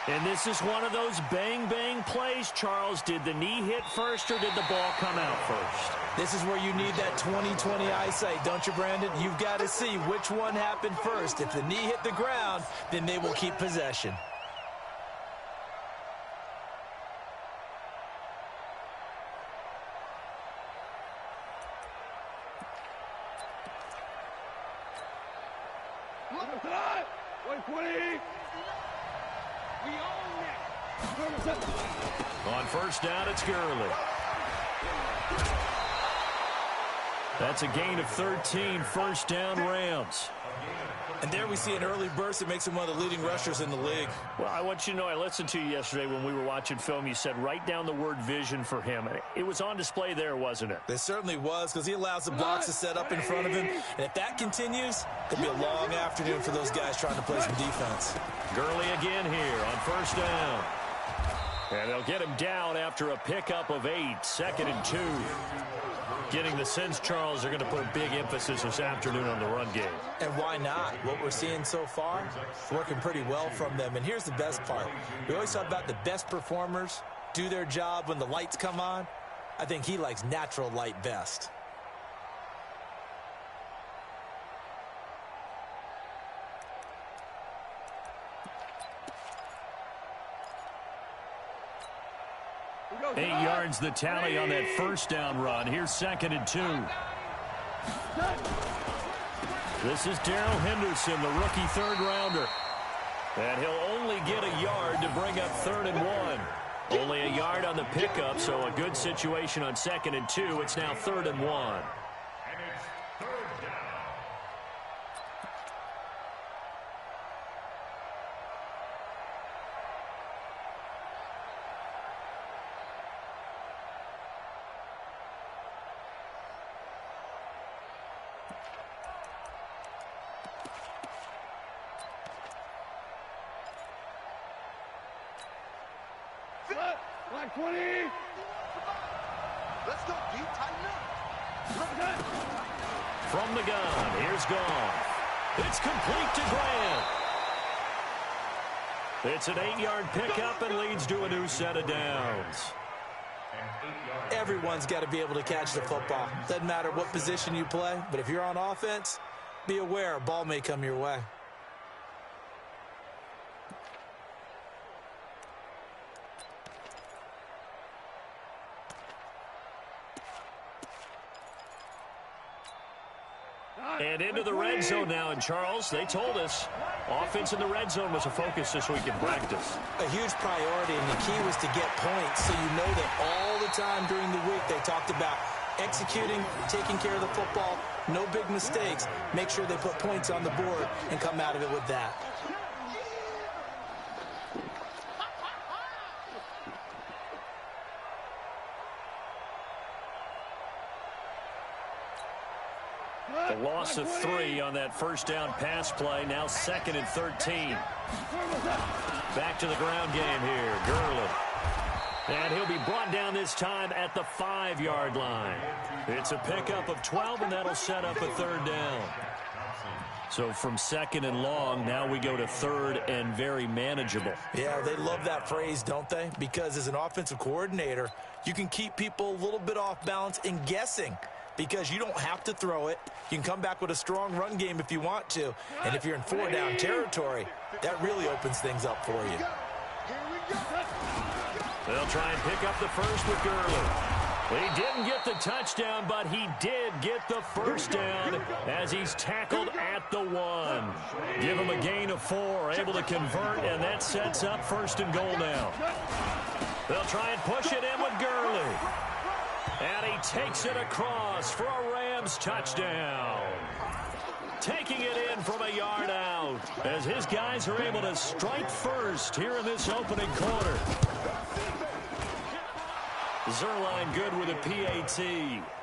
And this is one of those bang-bang plays, Charles. Did the knee hit first or did the ball come out first? This is where you need that 20/20 eyesight, don't you, Brandon? You've got to see which one happened first. If the knee hit the ground, then they will keep possession. On first down, it's Gurley. That's a gain of 13, first down Rams. And there we see an early burst that makes him one of the leading rushers in the league. Well, I want you to know, I listened to you yesterday when we were watching film. You said write down the word vision for him. It was on display there, wasn't it? It certainly was, because he allows the blocks to set up in front of him. And if that continues, it'll be a long afternoon for those guys trying to play some defense. Gurley again here on first down. And they'll get him down after a pickup of 8, 2nd and 2. Getting the sense, Charles, they're going to put a big emphasis this afternoon on the run game. And why not? What we're seeing so far, working pretty well from them. And here's the best part. We always talk about the best performers do their job when the lights come on. I think he likes natural light best. Eight yards the tally on that first down run. Here's 2nd and 2. This is Darrell Henderson, the rookie third-rounder. And he'll only get a yard to bring up 3rd and 1. Only a yard on the pickup, so a good situation on 2nd and 2. It's now 3rd and 1. Black 20. Let's go deep, tighten up. From the gun, here's Goff. It's complete to Grant. It's an 8-yard pickup and leads to a new set of downs. Everyone's got to be able to catch the football. Doesn't matter what position you play, but if you're on offense, be aware a ball may come your way. And into the red zone now. And, Charles, they told us offense in the red zone was a focus this week in practice. A huge priority, and the key was to get points. So you know that all the time during the week they talked about executing, taking care of the football, no big mistakes. Make sure they put points on the board and come out of it with that. A loss of 3 on that first down pass play. Now 2nd and 13. Back to the ground game here. Gurley. And he'll be brought down this time at the 5-yard line. It's a pickup of 12, and that'll set up a 3rd down. So from 2nd and long, now we go to 3rd and very manageable. Yeah, they love that phrase, don't they? Because as an offensive coordinator, you can keep people a little bit off balance and guessing. Because you don't have to throw it. You can come back with a strong run game if you want to. And if you're in 4-down territory, that really opens things up for you. They'll try and pick up the first with Gurley. He didn't get the touchdown, but he did get the first down as he's tackled at the 1. Give him a gain of 4, able to convert, and that sets up 1st and goal now. They'll try and push it in with Gurley. And he takes it across for a Rams touchdown. Taking it in from a yard out as his guys are able to strike first here in this opening quarter. Zerline good with a PAT,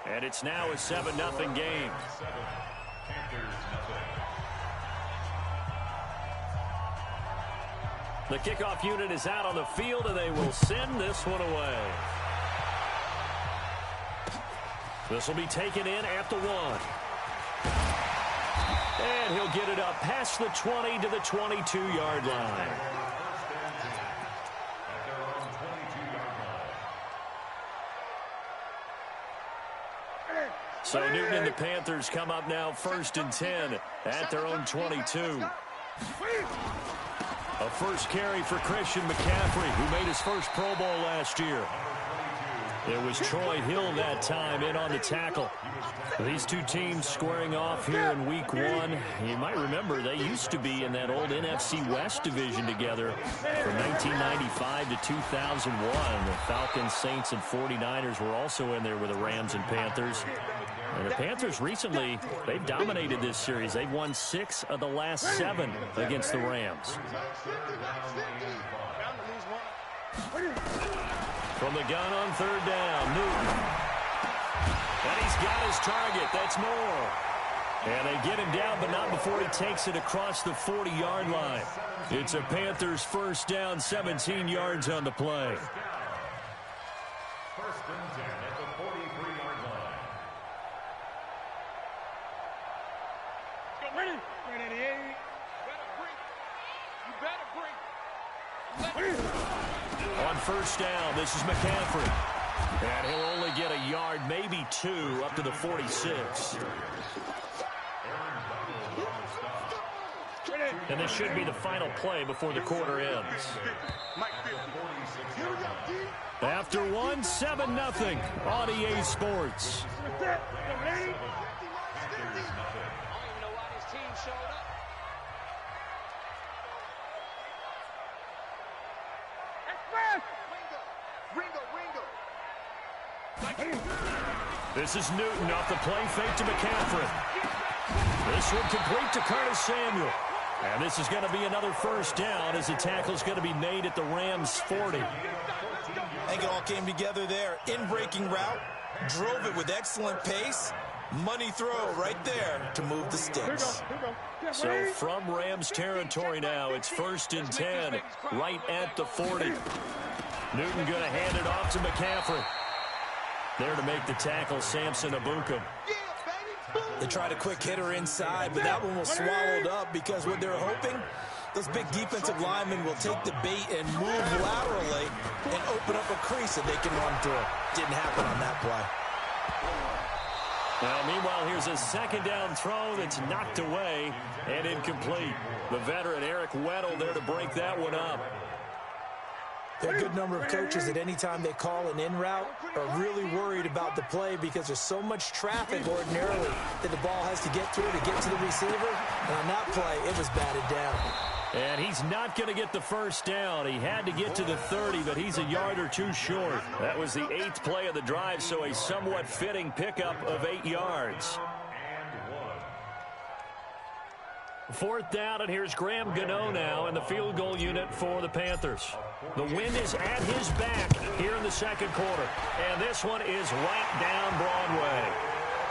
and it's now a 7-0 game. The kickoff unit is out on the field, and they will send this one away. This will be taken in at the 1. And he'll get it up past the 20 to the 22-yard line. So Newton and the Panthers come up now 1st and 10 at their own 22. A first carry for Christian McCaffrey, who made his first Pro Bowl last year. It was Troy Hill that time in on the tackle. These two teams squaring off here in Week 1. You might remember they used to be in that old NFC West division together from 1995 to 2001. The Falcons, Saints, and 49ers were also in there with the Rams and Panthers. And the Panthers recently, they've dominated this series. They've won 6 of the last 7 against the Rams. From the gun on 3rd down, Newton. And he's got his target. That's Moore. And they get him down, but not before he takes it across the 40-yard line. It's a Panthers first down, 17 yards on the play. 1st and 10 at the 43-yard line. Ready? Ready, 88. You better bring. On 1st down, this is McCaffrey. And he'll only get a yard, maybe 2, up to the 46. And this should be the final play before the quarter ends. After 1, 7-0 on EA Sports. This is Newton off the play fake to McCaffrey. This one complete to Curtis Samuel. And this is going to be another first down as the tackle's going to be made at the Rams' 40. I think it all came together there. In-breaking route, drove it with excellent pace. Money throw right there to move the sticks. So from Rams territory now, it's 1st and 10, right at the 40. Newton going to hand it off to McCaffrey. There to make the tackle, Samson Abukum. They tried a quick hitter inside, but that one was swallowed up because what they're hoping, those big defensive linemen will take the bait and move laterally and open up a crease that they can run through. Didn't happen on that play. Now, meanwhile, here's a 2nd down throw that's knocked away and incomplete. The veteran Eric Weddle there to break that one up. There are a good number of coaches that any time they call an in route are really worried about the play because there's so much traffic ordinarily that the ball has to get through to get to the receiver. And on that play, it was batted down. And he's not going to get the first down. He had to get to the 30, but he's a yard or 2 short. That was the 8th play of the drive, so a somewhat fitting pickup of 8 yards. 4th down, and here's Graham Gano now in the field goal unit for the Panthers. The wind is at his back here in the 2nd quarter. And this one is right down Broadway.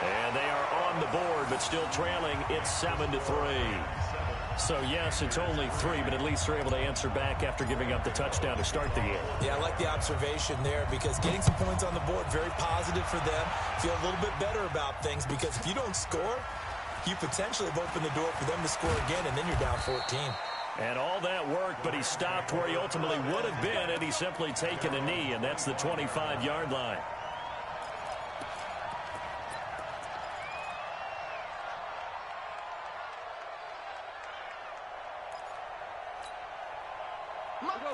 And they are on the board, but still trailing. It's 7-3. So, yes, it's only 3, but at least they're able to answer back after giving up the touchdown to start the game. Yeah, I like the observation there because getting some points on the board, very positive for them. Feel a little bit better about things because if you don't score, you potentially have opened the door for them to score again, and then you're down 14. And all that worked, but he stopped where he ultimately would have been, and he's simply taken a knee, and that's the 25-yard line.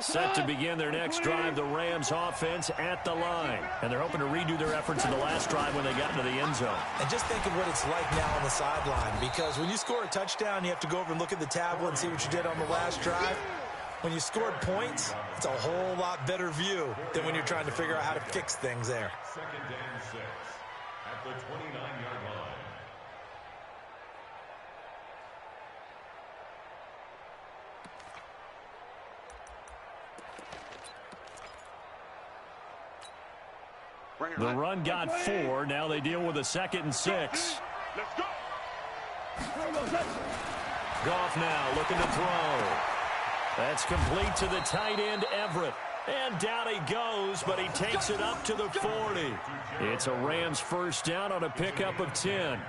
Set to begin their next drive, the Rams offense at the line. And they're hoping to redo their efforts in the last drive when they got into the end zone. And just think of what it's like now on the sideline, because when you score a touchdown, you have to go over and look at the tablet and see what you did on the last drive. When you scored points, it's a whole lot better view than when you're trying to figure out how to fix things there. 2nd and 6 at the 29-yard line. The run got 4. Now they deal with a 2nd and 6. Let's go. Goff now looking to throw. That's complete to the tight end, Everett. And down he goes, but he takes it up to the 40. It's a Rams first down on a pickup of 10.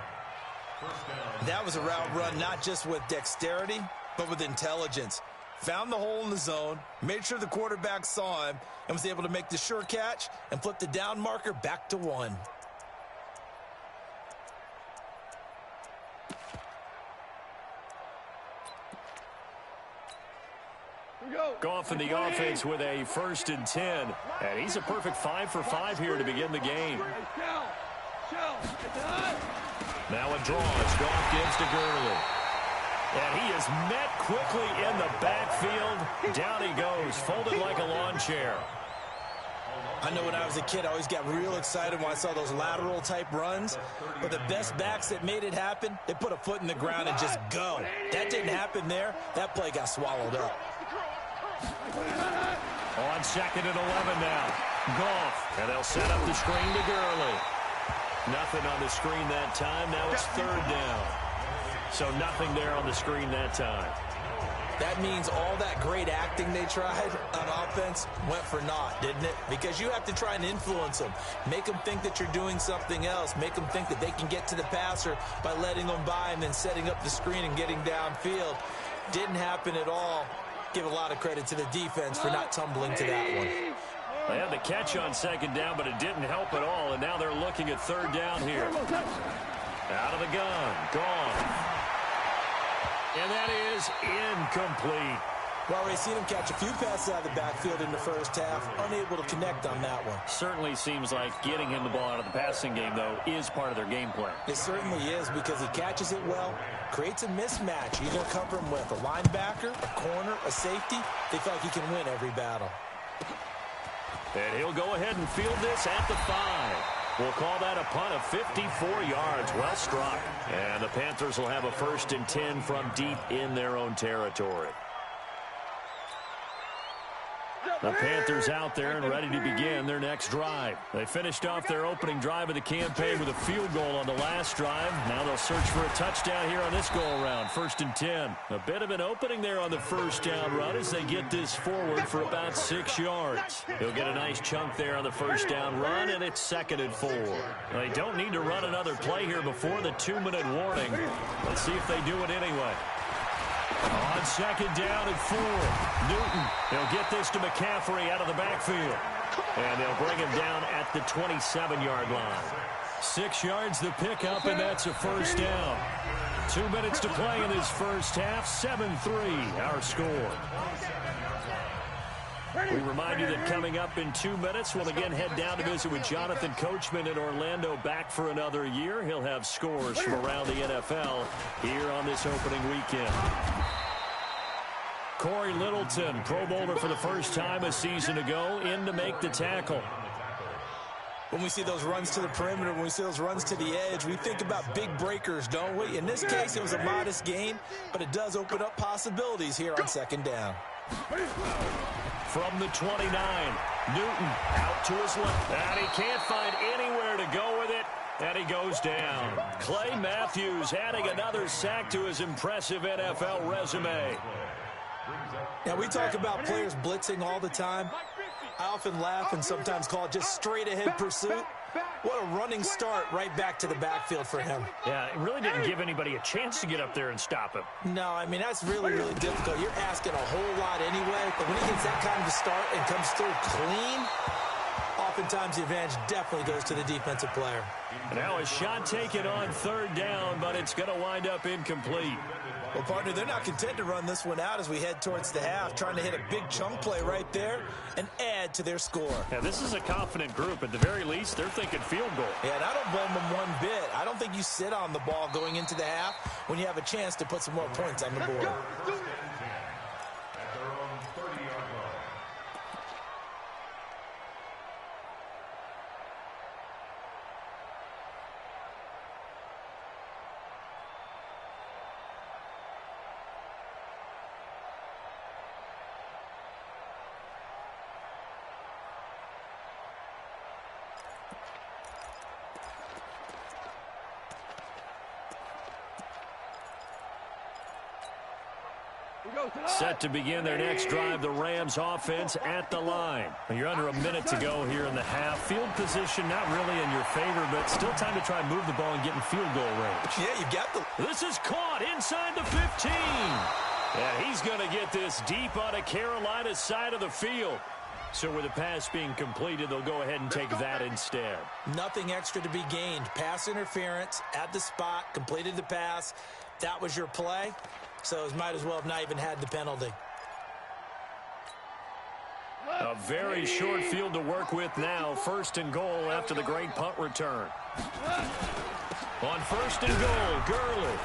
That was a route run not just with dexterity, but with intelligence. Found the hole in the zone, made sure the quarterback saw him, and was able to make the sure catch and flip the down marker back to 1. Goff in the offense with a 1st and 10. And he's a perfect 5 for 5 here to begin the game. Now it draws. Goff gives to Gurley. And he is met quickly in the backfield. Down he goes, folded like a lawn chair. I know when I was a kid, I always got real excited when I saw those lateral type runs. But the best backs that made it happen, they put a foot in the ground and just go. That didn't happen there. That play got swallowed up. On 2nd and 11 now. Goff. And they'll set up the screen to Gurley. Nothing on the screen that time. Now it's 3rd down. So nothing there on the screen that time. That means all that great acting they tried on offense went for naught, didn't it? Because you have to try and influence them. Make them think that you're doing something else. Make them think that they can get to the passer by letting them by and then setting up the screen and getting downfield. Didn't happen at all. Give a lot of credit to the defense for not tumbling to that one. They had the catch on 2nd down, but it didn't help at all. And now they're looking at 3rd down here. Out of the gun. Gone. And that is incomplete. Well, we've seen him catch a few passes out of the backfield in the first half, unable to connect on that one. Certainly seems like getting him the ball out of the passing game, though, is part of their game plan. It certainly is because he catches it well, creates a mismatch. You're going to cover him with a linebacker, a corner, a safety. They feel like he can win every battle. And he'll go ahead and field this at the 5. We'll call that a punt of 54 yards. Well struck. And the Panthers will have a 1st and 10 from deep in their own territory. The Panthers out there and ready to begin their next drive. They finished off their opening drive of the campaign with a field goal on the last drive. Now they'll search for a touchdown here on this go-around. 1st and 10. A bit of an opening there on the 1st down run as they get this forward for about 6 yards. He'll get a nice chunk there on the 1st down run, and it's 2nd and 4. They don't need to run another play here before the 2-minute warning. Let's see if they do it anyway. On 2nd down and 4. Newton, he'll get this to McCaffrey out of the backfield. And they'll bring him down at the 27-yard line. 6 yards the pickup, and that's a 1st down. 2 minutes to play in this first half. 7-3 our score. We remind you that coming up in 2 minutes, we'll again head down to visit with Jonathan Coachman in Orlando, back for another year. He'll have scores from around the NFL here on this opening weekend. Corey Littleton, Pro Bowler for the first time a season ago, in to make the tackle. When we see those runs to the perimeter, when we see those runs to the edge, we think about big breakers, don't we? In this case, it was a modest gain, but it does open up possibilities here on 2nd down. From the 29, Newton out to his left. And he can't find anywhere to go with it, and he goes down. Clay Matthews adding another sack to his impressive NFL resume. Now, we talk about players blitzing all the time. I often laugh and sometimes call it just straight-ahead pursuit. What a running start right back to the backfield for him. Yeah, it really didn't give anybody a chance to get up there and stop him. No, I mean, that's really, really difficult. You're asking a whole lot anyway, but when he gets that kind of a start and comes through clean, oftentimes the advantage definitely goes to the defensive player. Now a shot taken on 3rd down, but it's going to wind up incomplete. Well, partner, they're not content to run this one out as we head towards the half, trying to hit a big chunk play right there and add to their score. Yeah, this is a confident group. At the very least, they're thinking field goal. Yeah, and I don't blame them one bit. I don't think you sit on the ball going into the half when you have a chance to put some more points on the board. Set to begin their next drive, the Rams offense at the line. You're under a minute to go here in the half. Field position not really in your favor, but still time to try and move the ball and get in field goal range. Yeah, you got the... This is caught inside the 15. And he's going to get this deep on a Carolina side of the field. So with the pass being completed, they'll go ahead and take that instead. Nothing extra to be gained. Pass interference at the spot, completed the pass. That was your play. So it might as well have not even had the penalty. A very short field to work with now. First and goal after the great punt return. On first and goal, Gurley.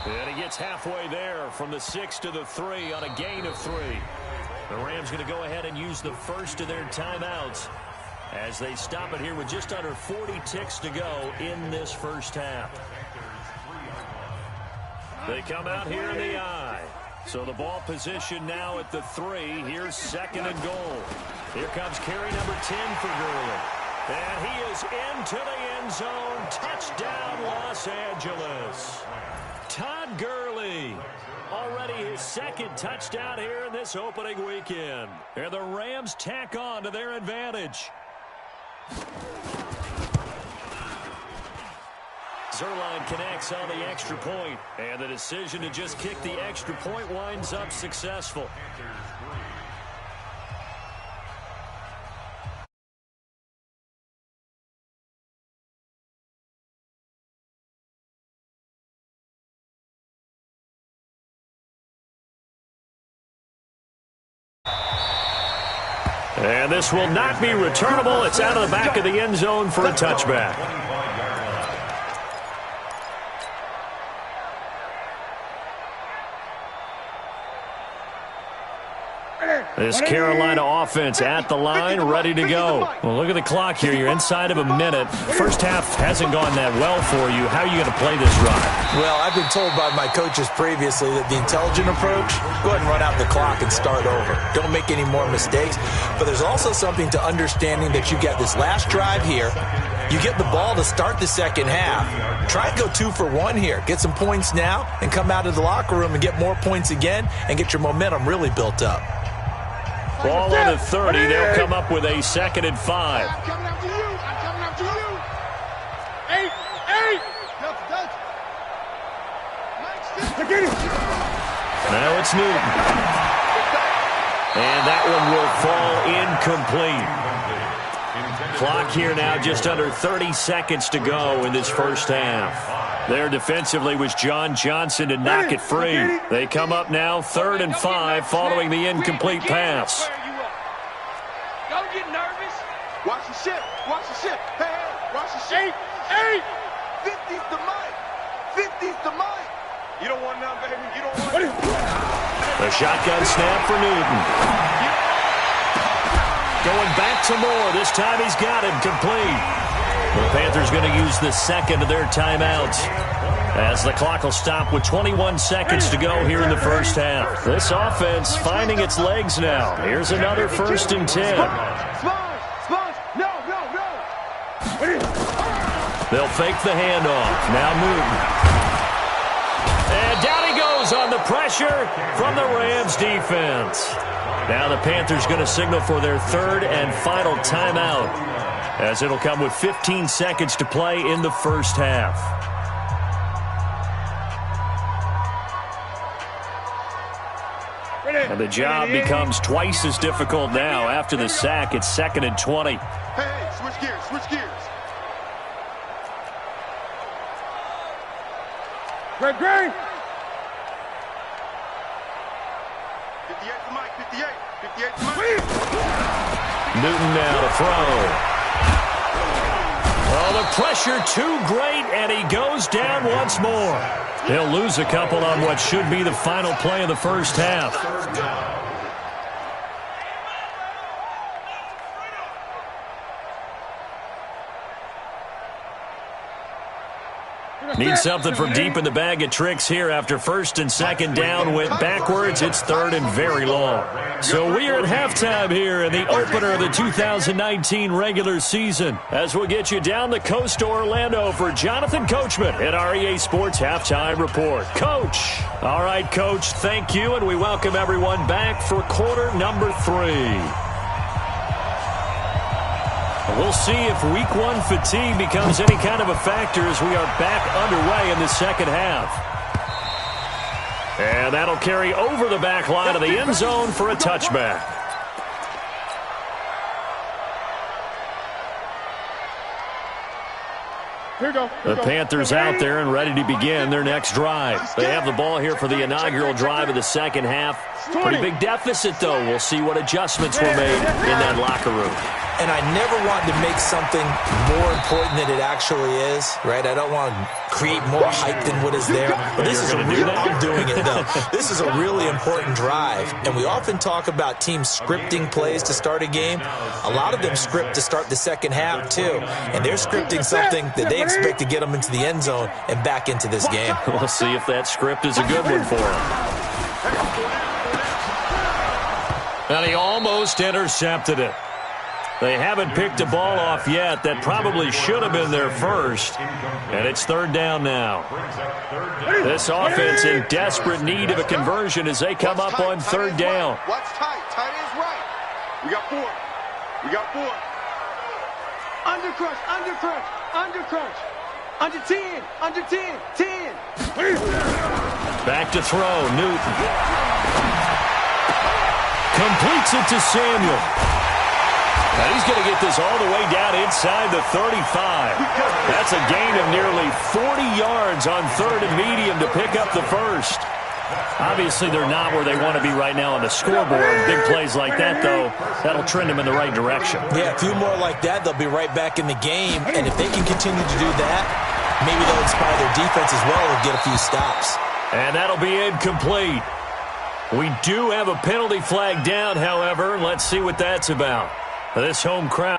And he gets halfway there from the 6 to the 3 on a gain of 3. The Rams going to go ahead and use the first of their timeouts as they stop it here with just under 40 ticks to go in this first half. They come out here in the I. So the ball position now at the 3. Here's second and goal. Here comes carry number 10 for Gurley. And he is into the end zone. Touchdown, Los Angeles. Todd Gurley. Already his second touchdown here in this opening weekend. And the Rams tack on to their advantage. Zerline connects on the extra point, and the decision to just kick the extra point winds up successful. And this will not be returnable. It's out of the back of the end zone for a touchback. This Carolina offense at the line, ready to go. Well, look at the clock here. You're inside of a minute. First half hasn't gone that well for you. How are you going to play this drive? Well, I've been told by my coaches previously that the intelligent approach, go ahead and run out the clock and start over. Don't make any more mistakes. But there's also something to understanding that you get this last drive here. You get the ball to start the second half. Try and go 2 for 1 here. Get some points now and come out of the locker room and get more points again and get your momentum really built up. Ball on the 30. They'll come up with a second and 5. I'm coming after you. I'm coming after you. 8. Now it's Newton. And that one will fall incomplete. Clock here now just under 30 seconds to go in this first half. There defensively was John Johnson to knock it free. They come up now 3rd and 5 following the incomplete pass. Don't get nervous. Watch the ship. Watch the ship. Hey, watch the ship. 8. 50's the mic. 50's the mic. You don't want none, baby. You don't want it. The shotgun snap for Newton. Going back to Moore. This time he's got him complete. The Panthers going to use the second of their timeouts as the clock will stop with 21 seconds to go here in the first half. This offense finding its legs now. Here's another 1st and 10. No. They'll fake the handoff. Now Newton. And down he goes on the pressure from the Rams defense. Now the Panthers going to signal for their 3rd and final timeout, as it'll come with 15 seconds to play in the first half. And the job becomes twice as difficult now after the sack. It's 2nd and 20. Hey, switch gears. Great. 58 to Mike, 58 to Mike. Newton now to throw. Oh, the pressure too great, and he goes down once more. He'll lose a couple on what should be the final play of the first half. Need something from deep in the bag of tricks here after 1st and 2nd down. Went backwards. It's 3rd and very long. So we are at halftime here in the opener of the 2019 regular season, as we'll get you down the coast to Orlando for Jonathan Coachman at our EA Sports Halftime Report. Coach. All right, Coach, thank you, and we welcome everyone back for quarter number 3. We'll see if week 1 fatigue becomes any kind of a factor as we are back underway in the second half. And that'll carry over the back line of the end zone for a touchback. The Panthers out there and ready to begin their next drive. They have the ball here for the inaugural drive of the second half. Pretty big deficit, though. We'll see what adjustments were made in that locker room. And I never want to make something more important than it actually is, right? I don't want to create more hype than what is there. But this is a real, I'm doing it, though. This is a really important drive. And we often talk about teams scripting plays to start a game. A lot of them script to start the second half, too. And they're scripting something that they expect to get them into the end zone and back into this game. We'll see if that script is a good one for them. And he almost intercepted it. They haven't picked a ball off yet. That probably should have been their first. And it's third down now. This offense in desperate need of a conversion as they come up on third down. Watch tight. Tight is right. We got 4. We got 4. Under crunch. Under crunch. Under crunch. Under 10. Under 10. 10. Back to throw. Newton. Completes it to Samuel. And he's going to get this all the way down inside the 35. That's a gain of nearly 40 yards on third and medium to pick up the first. Obviously, they're not where they want to be right now on the scoreboard. Big plays like that, though, that'll trend them in the right direction. Yeah, a few more like that, they'll be right back in the game. And if they can continue to do that, maybe they'll inspire their defense as well and get a few stops. And that'll be incomplete. We do have a penalty flag down, however. Let's see what that's about. This home crowd.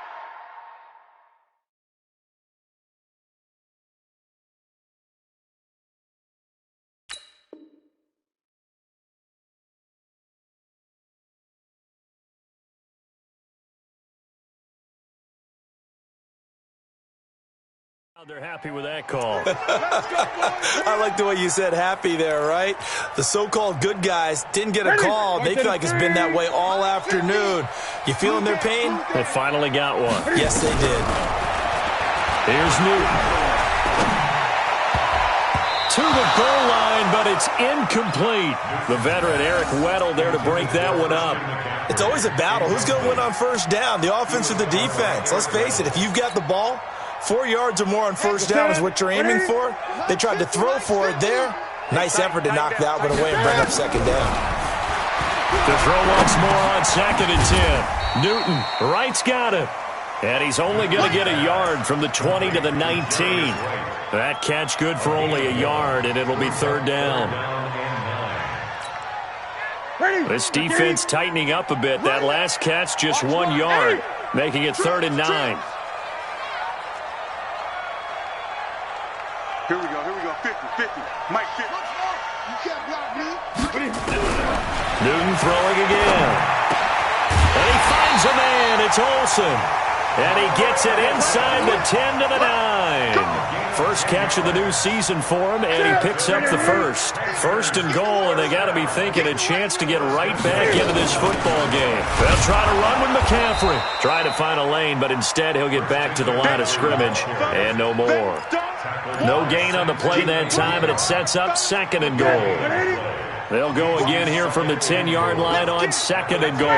They're happy with that call. I like the way you said happy there, right? The so-called good guys didn't get a call. They feel like it's been that way all afternoon. You feeling their pain? They finally got one. Yes, they did. Here's Newton. To the goal line, but it's incomplete. The veteran Eric Weddle there to break that one up. It's always a battle. Who's going to win on first down, the offense or the defense? Let's face it, if you've got the ball, 4 yards or more on first down is what you're aiming for. They tried to throw for it there. Nice effort to knock that one away and bring up second down. To throw once more on second and 10. Newton, right's got it. And he's only going to get a yard from the 20 to the 19. That catch good for only a yard, and it'll be third down. This defense tightening up a bit. That last catch just 1 yard, making it third and 9. Here we go. 50. Mike 50. You can't block me. Newton throwing again. And he finds a man. It's Olsen. And he gets it inside the 10 to the 9. First catch of the new season for him, and he picks up the first. First and goal, and they got to be thinking a chance to get right back into this football game. They'll try to run with McCaffrey. Try to find a lane, but instead he'll get back to the line of scrimmage, and no more. No gain on the play that time, and it sets up second and goal. They'll go again here from the 10-yard line on second and goal.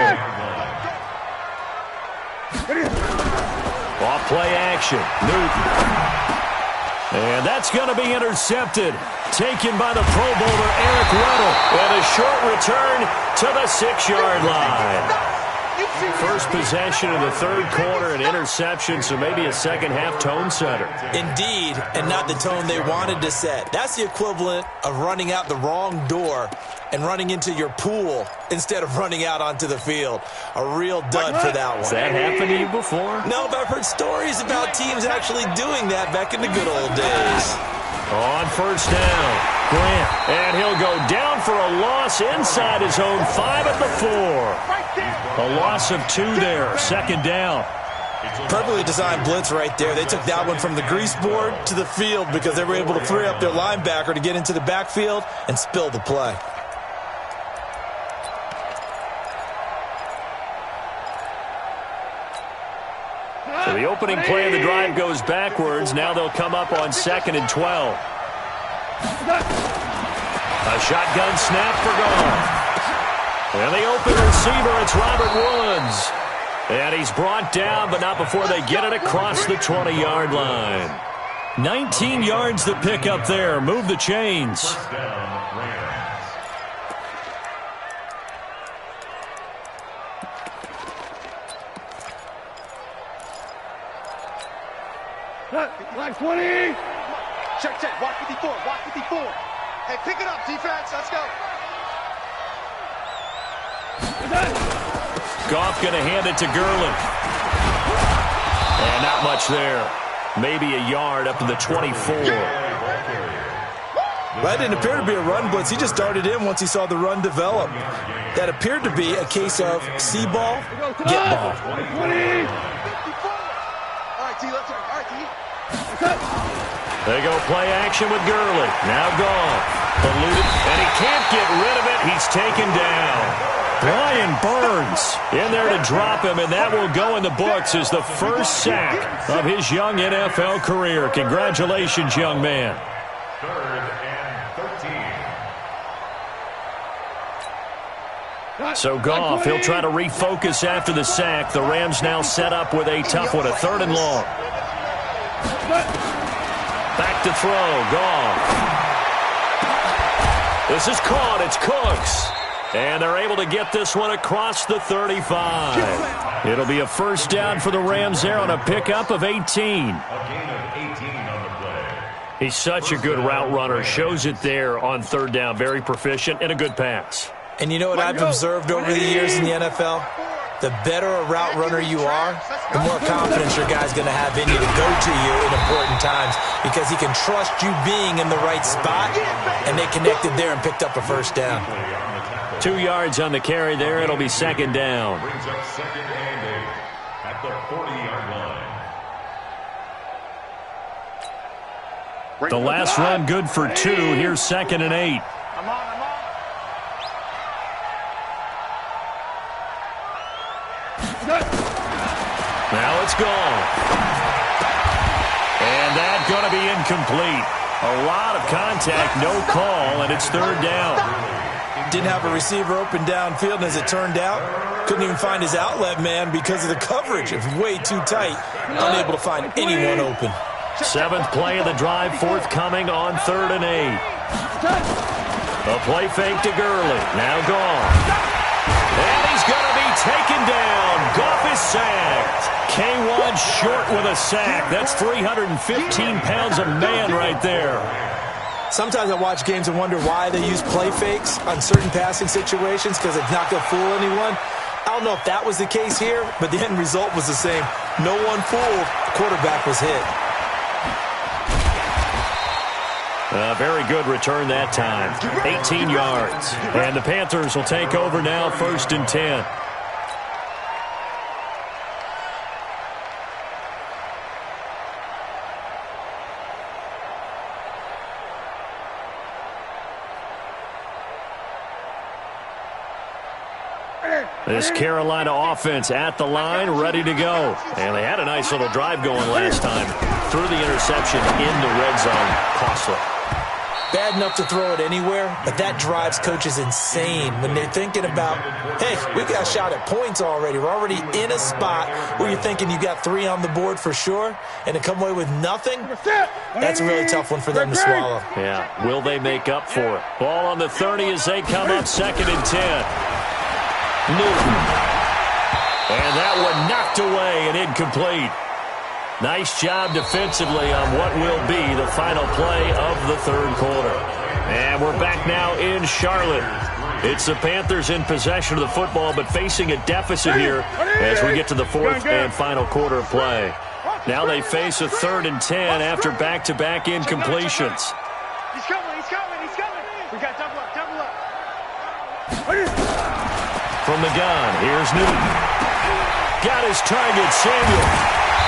Off play action. Newton. And that's going to be intercepted. Taken by the Pro Bowler Eric Weddle. And a short return to the 6-yard line. First possession of the third quarter, an interception, so maybe a second-half tone setter. Indeed, and not the tone they wanted to set. That's the equivalent of running out the wrong door and running into your pool instead of running out onto the field. A real dud for that one. Has that happened to you before? No, but I've heard stories about teams actually doing that back in the good old days. On first down, Grant, and he'll go down for a loss inside his own 5 at the 4. A loss of 2 there, second down. Perfectly designed blitz right there. They took that one from the grease board to the field because they were able to free up their linebacker to get into the backfield and spill the play. So the opening play of the drive goes backwards. Now they'll come up on second and 12. A shotgun snap for Goff. And the open receiver, it's Robert Woods. And he's brought down, but not before they get it across the 20-yard line. 19 yards to pick up there. Move the chains. First down, Rams. Black 20. Check. Watch 54. Watch 54. Hey, pick it up, defense. Let's go. Goff going to hand it to Gurley. And not much there. Maybe a yard up to the 24. That didn't appear to be a run blitz. He just darted in once he saw the run develop. That appeared to be a case of see ball, get ball. 54. All right, T, let's go. All right, T. They go play action with Gurley. Now Goff. Eluded, and he can't get rid of it. He's taken down. Brian Burns in there to drop him, and that will go in the books as the first sack of his young NFL career. Congratulations, young man. 3rd and 13. So Goff, he'll try to refocus after the sack. The Rams now set up with a tough one, a 3rd and long. Back to throw, Goff. This is caught, it's Cooks. And they're able to get this one across the 35. It'll be a first down for the Rams there on a pickup of 18. A gain of 18 on the play. He's such a good route runner. Shows it there on 3rd down. Very proficient and a good pass. And you know what I've observed over the years in the NFL? The better a route runner you are, the more confidence your guy's going to have in you to go to you in important times because he can trust you being in the right spot, and they connected there and picked up a first down. 2 yards on the carry there. It'll be 2nd down. Brings up 2nd and 8 at the 40-yard line. The last run good for 2. Here's 2nd and 8. I'm on. Now it's gone. And that's going to be incomplete. A lot of contact, no call, and it's 3rd down. Didn't have a receiver open downfield, and as it turned out, couldn't even find his outlet man because of the coverage. It was way too tight, unable to find anyone open. 7th play of the drive, forthcoming on 3rd and 8. A play fake to Gurley. Now gone. And he's going to be taken down. Goff is sacked. K1 short with a sack. That's 315 pounds of man right there. Sometimes I watch games and wonder why they use play fakes on certain passing situations because it's not going to fool anyone. I don't know if that was the case here, but the end result was the same. No one fooled. The quarterback was hit. Very good return that time. 18 yards. And the Panthers will take over now, 1st and 10. This Carolina offense at the line, ready to go. And they had a nice little drive going last time. Threw the interception in the red zone. Costly. Bad enough to throw it anywhere, but that drives coaches insane when they're thinking about, hey, we got a shot at points already. We're already in a spot where you're thinking you got 3 on the board for sure, and to come away with nothing, that's a really tough one for them to swallow. Yeah, will they make up for it? Ball on the 30 as they come up, 2nd and 10. Newton. And that one knocked away and incomplete. Nice job defensively on what will be the final play of the 3rd quarter. And we're back now in Charlotte. It's the Panthers in possession of the football, but facing a deficit here as we get to the 4th and final quarter of play. Now they face a 3rd and 10 after back-to-back incompletions. He's coming. We got double up. From the gun, here's Newton. Got his target, Samuel.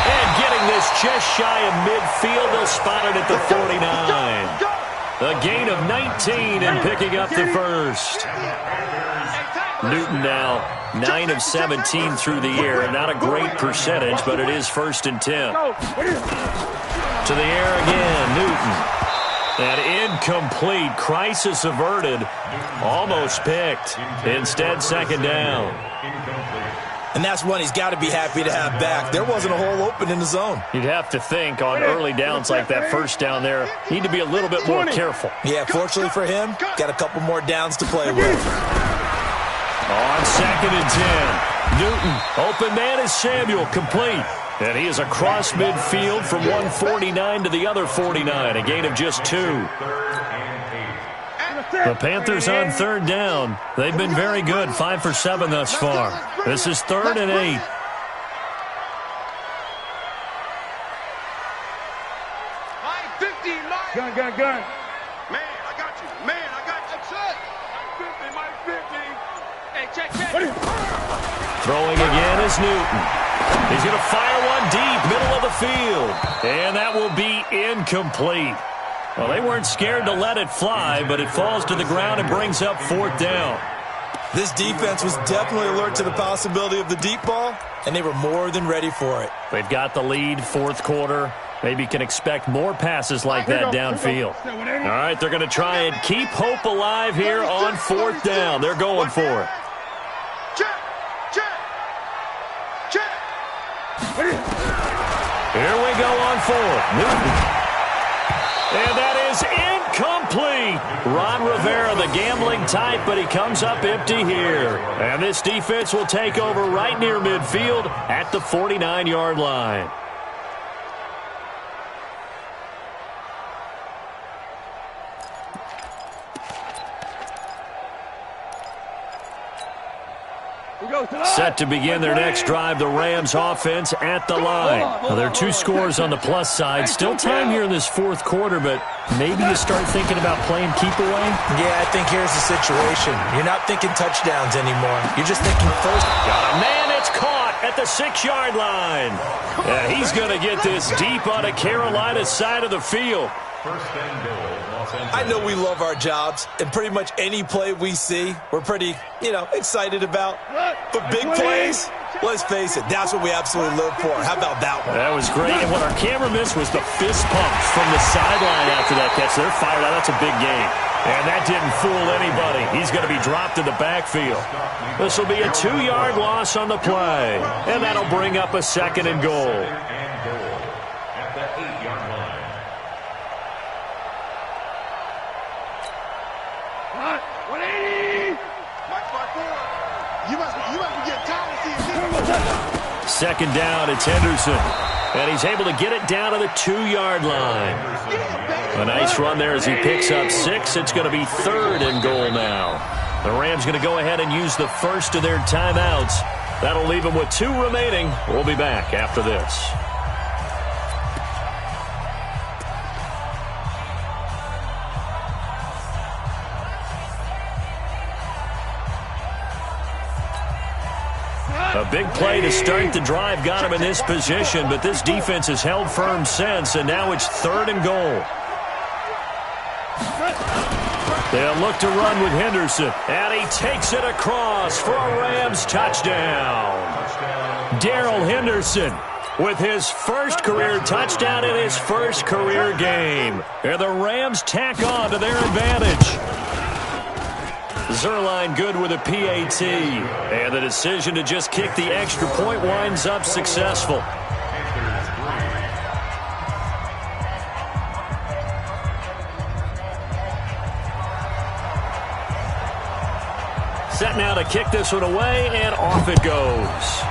And getting this just shy of midfield, they'll spot it at the 49. A gain of 19 and picking up the first. Newton now 9 of 17 through the air. Not a great percentage, but it is 1st and 10. To the air again, Newton. That incomplete, crisis averted, almost picked. Instead, 2nd down. And that's one he's got to be happy to have back. There wasn't a hole open in the zone. You'd have to think on early downs like that first down there, need to be a little bit more careful. Yeah, fortunately for him, got a couple more downs to play with. On 2nd and 10, Newton, open man is Samuel, complete. And he is across midfield from one 49 to the other 49, a gain of just 2. The Panthers on 3rd down. They've been very good, 5 for 7 thus far. This is 3rd and 8. Gun. Man, I got you. Man, I got you. Mike 50. Hey, check. Throwing again is Newton. He's going to fire one deep, middle of the field. And that will be incomplete. Well, they weren't scared to let it fly, but it falls to the ground and brings up 4th down. This defense was definitely alert to the possibility of the deep ball, and they were more than ready for it. They've got the lead, 4th quarter. Maybe can expect more passes like that downfield. All right, they're going to try and keep hope alive here on 4th down. They're going for it. Here we go on 4th. Newton. And that is incomplete. Ron Rivera, the gambling type, but he comes up empty here. And this defense will take over right near midfield at the 49-yard line. Set to begin their next drive, the Rams offense at the line. Well, there are 2 scores on the plus side. Still time here in this 4th quarter, but maybe you start thinking about playing keep away? Yeah, I think here's the situation. You're not thinking touchdowns anymore. You're just thinking first. Got a man, it's caught at the 6-yard line. And he's going to get this deep on a Carolina side of the field. I know we love our jobs, and pretty much any play we see, we're pretty, excited about. But big plays, let's face it, that's what we absolutely live for. How about that one? That was great, and what our camera missed was the fist pumps from the sideline after that catch. They're fired out. That's a big game. And that didn't fool anybody. He's going to be dropped in the backfield. This will be a 2-yard loss on the play, and that'll bring up a 2nd and goal. At the 8-yard line. You must be getting tired of seeing 2nd down, it's Henderson. And he's able to get it down to the 2-yard line. A nice run there as he picks up 6. It's going to be 3rd and goal now. The Rams going to go ahead and use the first of their timeouts. That'll leave them with 2 remaining. We'll be back after this. A big play to start the drive got him in this position, but this defense has held firm since, and now it's 3rd and goal. They'll look to run with Henderson, and he takes it across for a Rams touchdown. Darrell Henderson with his first career touchdown in his first career game. And the Rams tack on to their advantage. Zerline good with a PAT. And the decision to just kick the extra point winds up successful. Set now to kick this one away, and off it goes.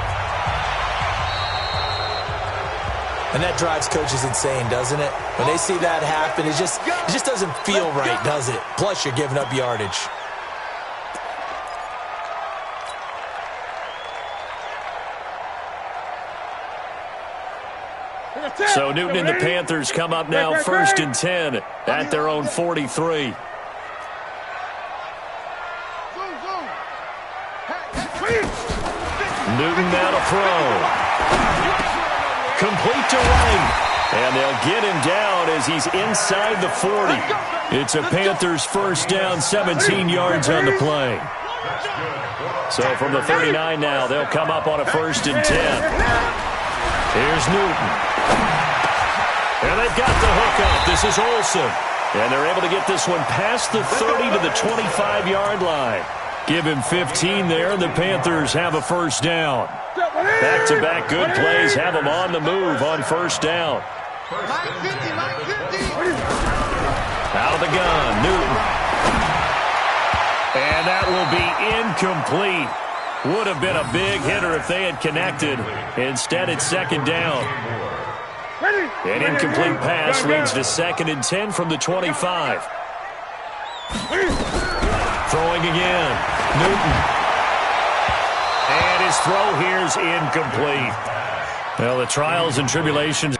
And that drives coaches insane, doesn't it? When they see that happen, it just doesn't feel right, does it? Plus, you're giving up yardage. So Newton and the Panthers come up now 1st and 10 at their own 43. Newton now to throw. Complete to Wright. And they'll get him down as he's inside the 40. It's a Panthers first down, 17 yards on the play. So from the 39 now, they'll come up on a 1st and 10. Here's Newton. And they've got the hook up. This is Olsen. And they're able to get this one past the 30 to the 25-yard line. Give him 15 there, and the Panthers have a first down. Back-to-back good plays have them on the move on first down. Out of the gun, Newton. And that will be incomplete. Would have been a big hitter if they had connected. Instead, it's second down. An incomplete pass leads to 2nd and 10 from the 25. Throwing again. Newton. And his throw here is incomplete. Well, the trials and tribulations.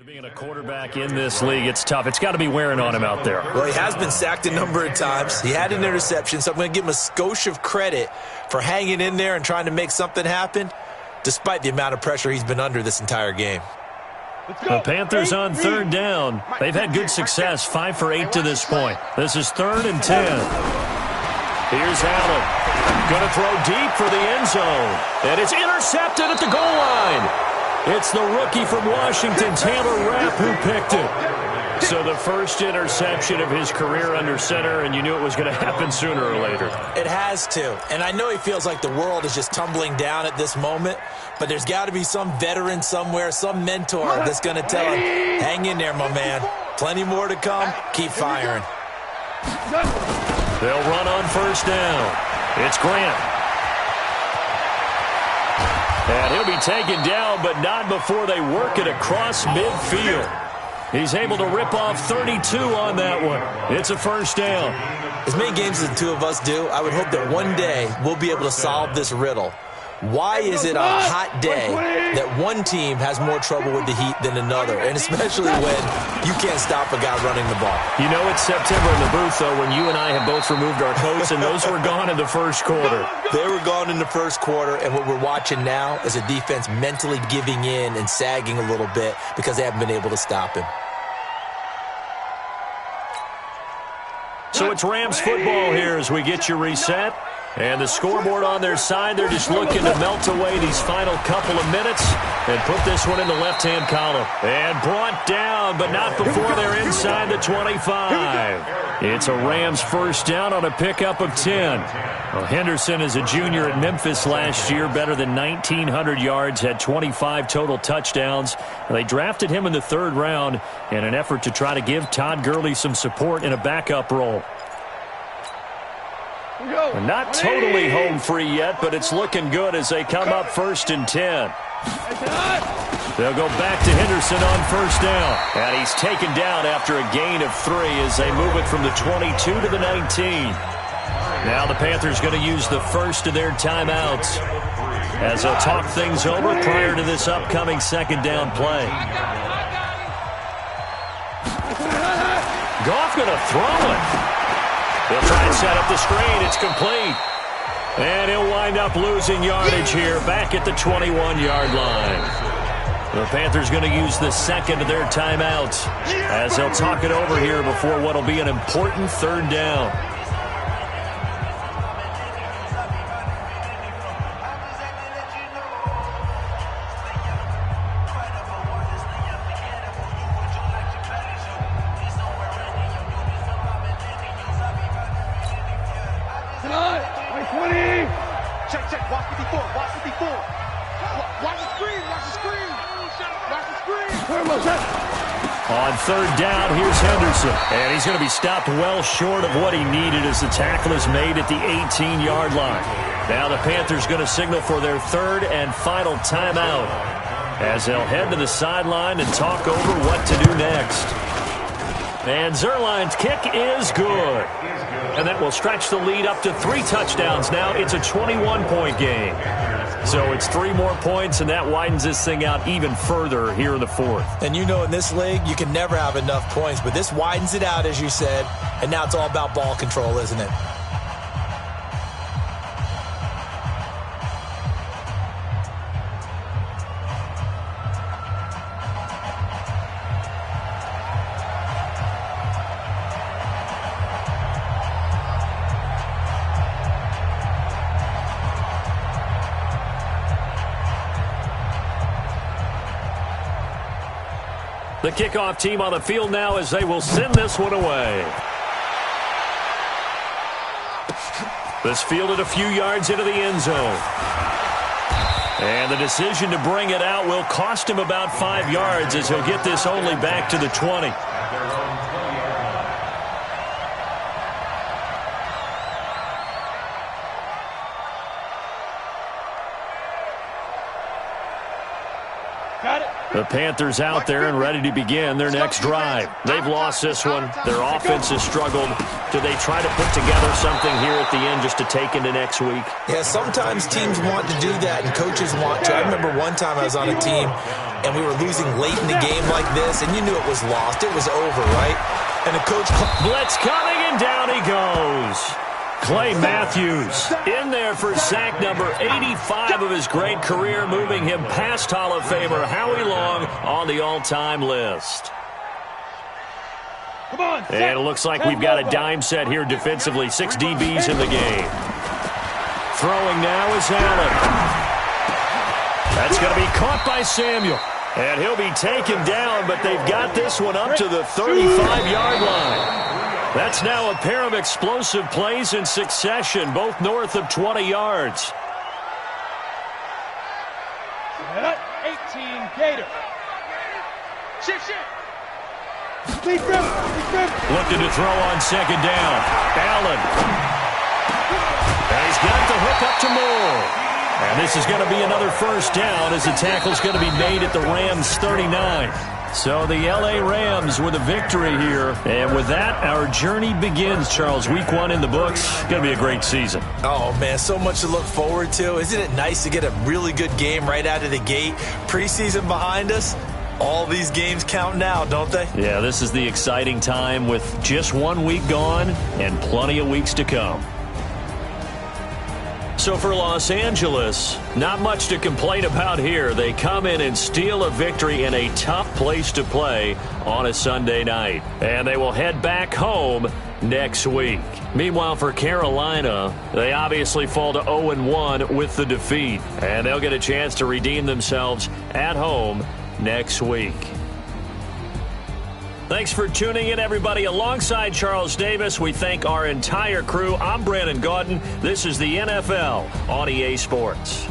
Being a quarterback in this league, it's tough. It's got to be wearing on him out there. Well, he has been sacked a number of times. He had an interception, so I'm going to give him a skosh of credit for hanging in there and trying to make something happen, despite the amount of pressure he's been under this entire game. The Panthers on third down. They've had good success, 5 for 8 to this point. This is 3rd and 10. Here's Allen. Going to throw deep for the end zone. And it's intercepted at the goal line. It's the rookie from Washington, Taylor Rapp, who picked it. So the first interception of his career under center, and you knew it was going to happen sooner or later. It has to. And I know he feels like the world is just tumbling down at this moment, but there's got to be some veteran somewhere, some mentor that's going to tell him, hang in there, my man. Plenty more to come. Keep firing. They'll run on first down. It's Grant. And he'll be taken down, but not before they work it across midfield. He's able to rip off 32 on that one. It's a first down. As many games as the two of us do, I would hope that one day we'll be able to solve this riddle. Why is it a hot day that one team has more trouble with the heat than another, and especially when you can't stop a guy running the ball? You know it's September in the booth, though, when you and I have both removed our coats, and those were gone in the first quarter. They were gone in the first quarter, and what we're watching now is a defense mentally giving in and sagging a little bit because they haven't been able to stop him. So it's Rams football here as we get you reset. And the scoreboard on their side, they're just looking to melt away these final couple of minutes and put this one in the left-hand column. And brought down, but not before they're inside the 25. It's a Rams first down on a pickup of 10. Well, Henderson is a junior at Memphis last year, better than 1,900 yards, had 25 total touchdowns. They drafted him in the 3rd round in an effort to try to give Todd Gurley some support in a backup role. Not totally home free yet, but it's looking good as they come up 1st and 10. They'll go back to Henderson on first down. And he's taken down after a gain of 3 as they move it from the 22 to the 19. Now the Panthers going to use the first of their timeouts as they'll talk things over prior to this upcoming 2nd down play. Goff going to throw it. He'll try and set up the screen. It's complete. And he'll wind up losing yardage here back at the 21-yard line. The Panthers going to use the 2nd of their timeouts as they'll talk it over here before what will be an important 3rd down. On 3rd down, here's Henderson. And he's going to be stopped well short of what he needed as the tackle is made at the 18-yard line. Now the Panthers going to signal for their 3rd and final timeout as they'll head to the sideline and talk over what to do next. And Zerline's kick is good. And that will stretch the lead up to 3 touchdowns now. It's a 21-point game. So it's 3 more points, and that widens this thing out even further here in the 4th. And you know in this league, you can never have enough points, but this widens it out, as you said, and now it's all about ball control, isn't it? The kickoff team on the field now as they will send this one away. This fielded a few yards into the end zone. And the decision to bring it out will cost him about 5 yards as he'll get this only back to the 20. The Panthers out there and ready to begin their next drive. They've lost this one. Their offense has struggled. Do they try to put together something here at the end just to take into next week? Yeah, sometimes teams want to do that and coaches want to. I remember one time I was on a team and we were losing late in the game like this, and you knew it was lost. It was over, right? And the coach... Blitz coming, and down he goes. Clay Matthews in there for sack number 85 of his great career, moving him past Hall of Famer Howie Long on the all-time list. And it looks like we've got a dime set here defensively. 6 DBs in the game. Throwing now is Allen. That's going to be caught by Samuel. And he'll be taken down, but they've got this one up to the 35-yard line. That's now a pair of explosive plays in succession, both north of 20 yards. 18 Gator. Shit. Looking to throw on second down. Allen. And he's got the hook up to Moore. And this is going to be another first down as the tackle's going to be made at the Rams' 39. So the L.A. Rams with a victory here. And with that, our journey begins, Charles. Week 1 in the books. Going to be a great season. Oh, man, so much to look forward to. Isn't it nice to get a really good game right out of the gate? Preseason behind us. All these games count now, don't they? Yeah, this is the exciting time with just 1 week gone and plenty of weeks to come. So for Los Angeles, not much to complain about here. They come in and steal a victory in a tough place to play on a Sunday night. And they will head back home next week. Meanwhile, for Carolina, they obviously fall to 0-1 with the defeat. And they'll get a chance to redeem themselves at home next week. Thanks for tuning in, everybody. Alongside Charles Davis, we thank our entire crew. I'm Brandon Gaudin. This is the NFL on EA Sports.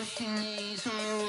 She needs her